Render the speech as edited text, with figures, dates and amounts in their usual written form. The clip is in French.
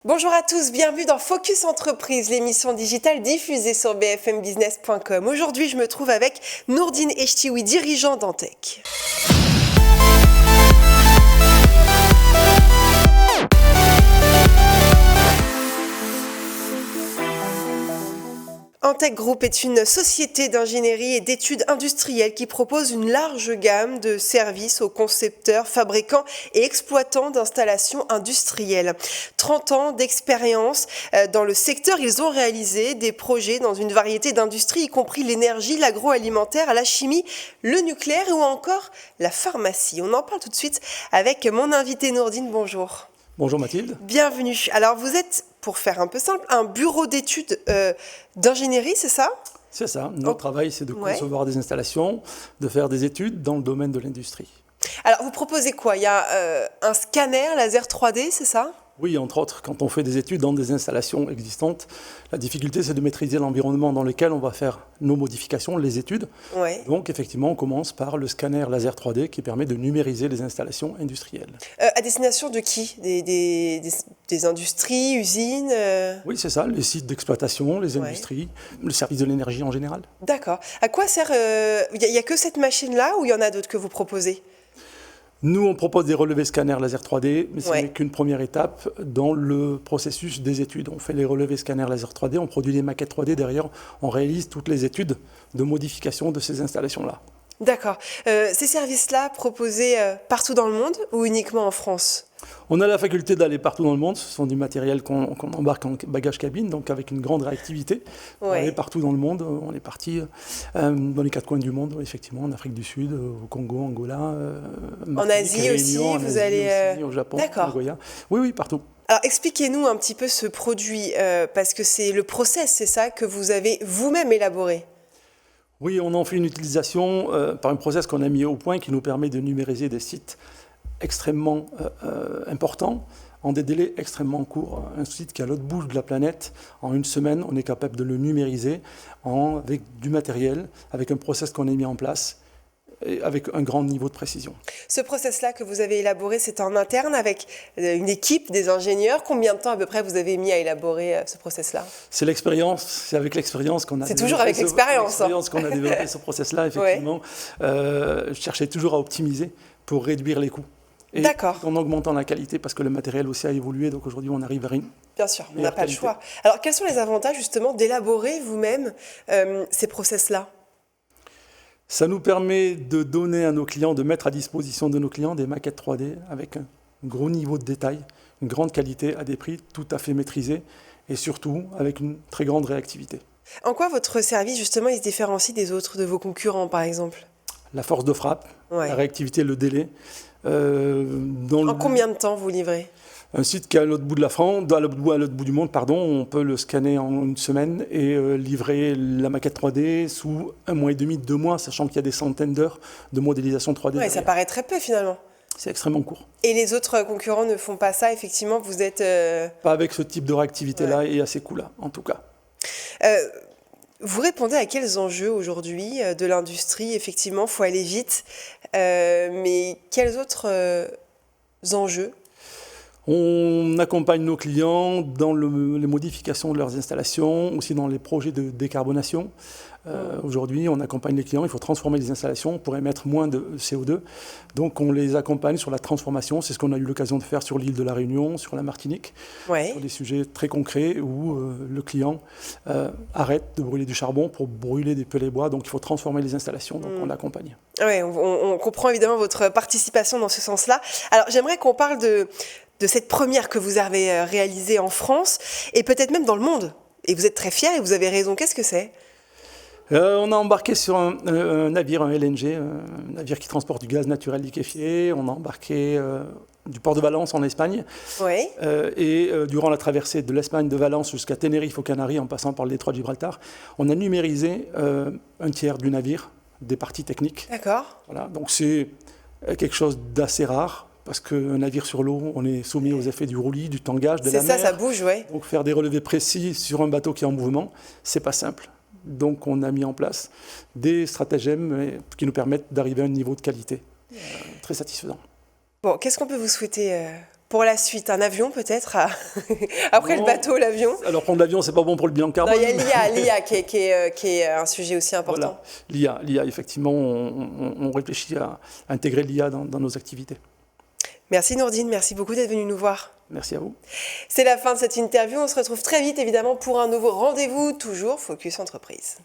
Bonjour à tous, bienvenue dans Focus Entreprise, l'émission digitale diffusée sur bfmbusiness.com. Aujourd'hui, je me trouve avec Nourdine Echtiwi, dirigeant d'Antech. Antech Group est une société d'ingénierie et d'études industrielles qui propose une large gamme de services aux concepteurs, fabricants et exploitants d'installations industrielles. 30 ans d'expérience dans le secteur, ils ont réalisé des projets dans une variété d'industries, y compris l'énergie, l'agroalimentaire, la chimie, le nucléaire ou encore la pharmacie. On en parle tout de suite avec mon invité Nourdine. Bonjour. Bonjour Mathilde. Bienvenue. Alors vous êtes, pour faire un peu simple, un bureau d'études d'ingénierie, c'est ça ? C'est ça. Notre travail, c'est de concevoir des installations, de faire des études dans le domaine de l'industrie. Alors vous proposez quoi ? Il y a un scanner laser 3D, c'est ça ? Oui, entre autres, quand on fait des études dans des installations existantes, la difficulté, c'est de maîtriser l'environnement dans lequel on va faire nos modifications, les études. Ouais. Donc, effectivement, on commence par le scanner laser 3D qui permet de numériser les installations industrielles. À destination de qui ? Des industries, usines Oui, c'est ça, les sites d'exploitation, les industries, le service de l'énergie en général. D'accord. À quoi sert... Il n'y a que cette machine-là ou il y en a d'autres que vous proposez ? Nous, on propose des relevés scanners laser 3D, mais ce n'est qu'une première étape dans le processus des études. On fait les relevés scanners laser 3D, on produit des maquettes 3D, derrière, on réalise toutes les études de modification de ces installations-là. D'accord. Ces services-là proposés partout dans le monde ou uniquement en France ? On a la faculté d'aller partout dans le monde. Ce sont du matériel qu'on embarque en bagage cabine, donc avec une grande réactivité. On est partout dans le monde. On est parti dans les 4 coins du monde, effectivement, en Afrique du Sud, au Congo, Angola, en Asie aussi, vous allez... au Japon, D'accord. au Goya. Oui, partout. Alors expliquez-nous un petit peu ce produit, parce que c'est le process, c'est ça, que vous avez vous-même élaboré. Oui, on en fait une utilisation par un process qu'on a mis au point qui nous permet de numériser des sites extrêmement importants en des délais extrêmement courts. Un site qui est à l'autre bout de la planète, en une semaine, on est capable de le numériser avec du matériel, avec un process qu'on a mis en place, et avec un grand niveau de précision. Ce process-là que vous avez élaboré, c'est en interne avec une équipe, des ingénieurs. Combien de temps à peu près vous avez mis à élaborer ce process-là ? C'est l'expérience, c'est avec l'expérience qu'on a C'est toujours avec l'expérience. Qu'on a développé ce process-là, effectivement. Je cherchais toujours à optimiser pour réduire les coûts. Et en augmentant la qualité, parce que le matériel aussi a évolué, donc aujourd'hui on arrive à une... Bien sûr, on n'a pas le choix. Alors quels sont les avantages justement d'élaborer vous-même ces process-là ? Ça nous permet de donner à nos clients, de mettre à disposition de nos clients des maquettes 3D avec un gros niveau de détail, une grande qualité à des prix tout à fait maîtrisés et surtout avec une très grande réactivité. En quoi votre service justement il se différencie des autres, de vos concurrents par exemple ? La force de frappe, la réactivité, le délai. En combien de temps vous livrez ? Un site qui est à l'autre bout de la France, à l'autre bout du monde, on peut le scanner en une semaine et livrer la maquette 3D sous 1 mois et demi, 2 mois, sachant qu'il y a des centaines d'heures de modélisation 3D. Oui, ça paraît très peu finalement. C'est extrêmement court. Et les autres concurrents ne font pas ça, effectivement, vous êtes... Pas avec ce type de réactivité-là et à ces coûts-là, en tout cas. Vous répondez à quels enjeux aujourd'hui de l'industrie ? Effectivement, il faut aller vite, mais quels autres enjeux ? On accompagne nos clients dans les modifications de leurs installations, aussi dans les projets de décarbonation. Aujourd'hui, on accompagne les clients, il faut transformer les installations pour émettre moins de CO2. Donc on les accompagne sur la transformation, c'est ce qu'on a eu l'occasion de faire sur l'île de la Réunion, sur la Martinique, sur des sujets très concrets où le client arrête de brûler du charbon pour brûler des pellets bois, donc il faut transformer les installations, donc on l'accompagne. Oui, on comprend évidemment votre participation dans ce sens-là. Alors j'aimerais qu'on parle de cette première que vous avez réalisée en France et peut-être même dans le monde. Et vous êtes très fiers et vous avez raison. Qu'est-ce que c'est ? On a embarqué sur un navire, un LNG, un navire qui transporte du gaz naturel liquéfié. On a embarqué du port de Valence en Espagne. Et durant la traversée de l'Espagne de Valence jusqu'à Tenerife aux Canaries, en passant par le détroit de Gibraltar, on a numérisé un tiers du navire, des parties techniques. D'accord. Voilà, donc c'est quelque chose d'assez rare. Parce qu'un navire sur l'eau, on est soumis aux effets du roulis, du tangage, de la mer. C'est ça, ça bouge, oui. Donc faire des relevés précis sur un bateau qui est en mouvement, c'est pas simple. Donc on a mis en place des stratagèmes qui nous permettent d'arriver à un niveau de qualité très satisfaisant. Bon, qu'est-ce qu'on peut vous souhaiter Pour la suite, un avion peut-être après le bateau, l'avion. Alors prendre l'avion, c'est pas bon pour le bilan carbone. Non, il y a l'IA qui est un sujet aussi important. Voilà. L'IA, effectivement, on réfléchit à intégrer l'IA dans nos activités. Merci Nourdine, merci beaucoup d'être venue nous voir. Merci à vous. C'est la fin de cette interview. On se retrouve très vite évidemment pour un nouveau rendez-vous, toujours Focus Entreprise.